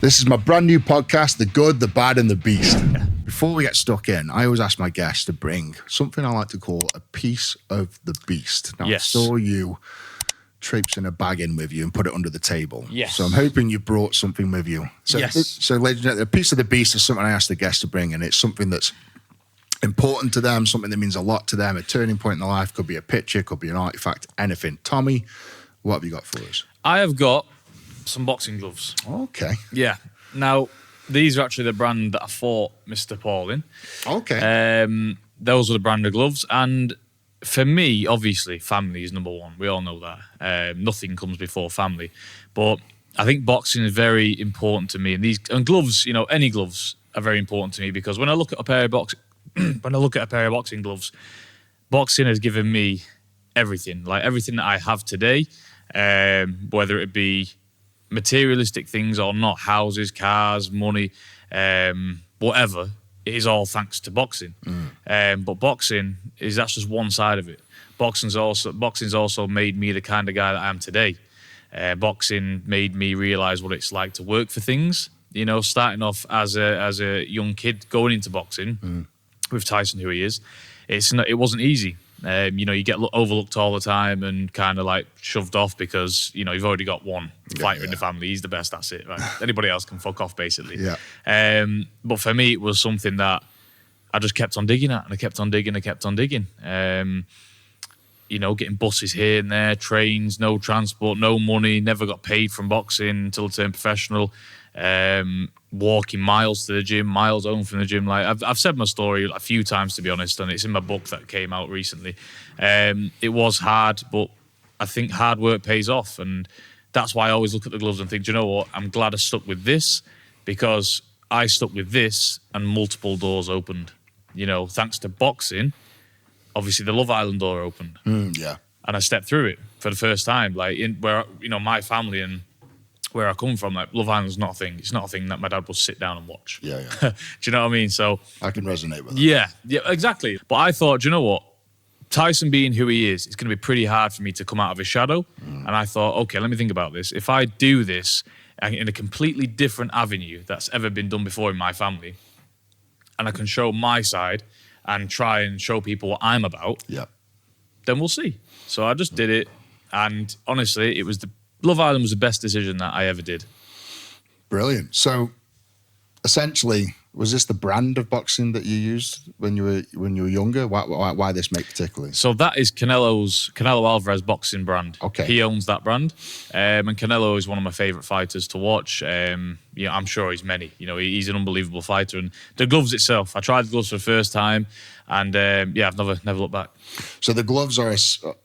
This is my brand new podcast, The Good, The Bad and The Beast. Before we get stuck in, I always ask my guests to bring something I like to call a piece of the beast. Now, Yes. I saw you traipsing a bag in with you and put it under the table. Yes. So I'm hoping you brought something with you. So, Yes. So ladies and gentlemen, a piece of the beast is something I ask the guests to bring, and it's something that's important to them, something that means a lot to them, a turning point in their life. Could be a picture, could be an artifact, anything. Tommy, what have you got for us? I have got some boxing gloves. Okay. Yeah. Now, these are actually the brand that I fought Mr. Paul in. Okay. Those are the brand of gloves. And for me, obviously, family is number one. We all know that. Nothing comes before family. But I think boxing is very important to me. And gloves, you know, any gloves are very important to me because when I look at a pair of boxing gloves, boxing has given me everything. Like everything that I have today, whether it be materialistic things or not, houses, cars, money, whatever, it is all thanks to boxing. But boxing that's just one side of it. Boxing's also made me the kind of guy that I am today. Boxing made me realize what it's like to work for things. You know, starting off as a young kid going into boxing with Tyson, who he is, it wasn't easy. You know, you get overlooked all the time and kind of like shoved off because, you know, you've already got one fighter in the family. He's the best, that's it, right? Anybody else can fuck off, basically. Yeah. But for me, it was something that I just kept on digging at, and I kept on digging. You know, getting buses here and there, trains, no transport, no money, never got paid from boxing until I turned professional. Walking miles to the gym, miles home from the gym. Like I've said my story a few times, to be honest, and it's in my book that came out recently. It was hard, but I think hard work pays off, and that's why I always look at the gloves and think, do you know what? I'm glad I stuck with this because I stuck with this and multiple doors opened. You know, thanks to boxing, obviously the Love Island door opened. Yeah. And I stepped through it for the first time, like where, you know, my family and where I come from, like Love Island's not a thing. It's not a thing that my dad will sit down and watch. Yeah. Do you know what I mean? So I can resonate with that. Yeah, exactly. But I thought, do you know what? Tyson being who he is, it's going to be pretty hard for me to come out of his shadow. And I thought, okay, let me think about this. If I do this in a completely different avenue that's ever been done before in my family, and I can show my side and try and show people what I'm about, then we'll see. So I just did it. And honestly, Love Island was the best decision that I ever did. Brilliant. So, essentially, was this the brand of boxing that you used when you were younger? Why this make particularly? So that is Canelo Alvarez boxing brand. Okay. He owns that brand, and Canelo is one of my favorite fighters to watch. Yeah, I'm sure he's many. You know, he's an unbelievable fighter. And the gloves itself, I tried the gloves for the first time, and yeah, I've never looked back. So the gloves are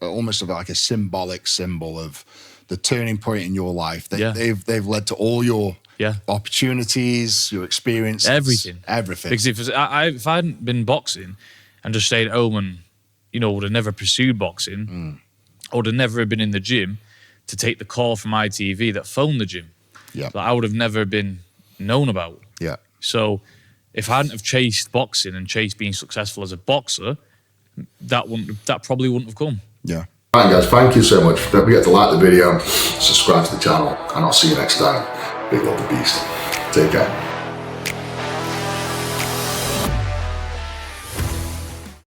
almost like a symbolic symbol of the turning point in your life. They've led to all your opportunities, your experience, everything. Because if I hadn't been boxing and just stayed at home and, you know, would have never pursued boxing, I would have never been in the gym to take the call from ITV that phoned the gym. Yeah, that I would have never been known about. Yeah. So if I hadn't have chased boxing and chased being successful as a boxer, that probably wouldn't have come. Yeah. Right, guys, thank you so much. Don't forget to like the video, subscribe to the channel, and I'll see you next time. Big love, the beast. Take care.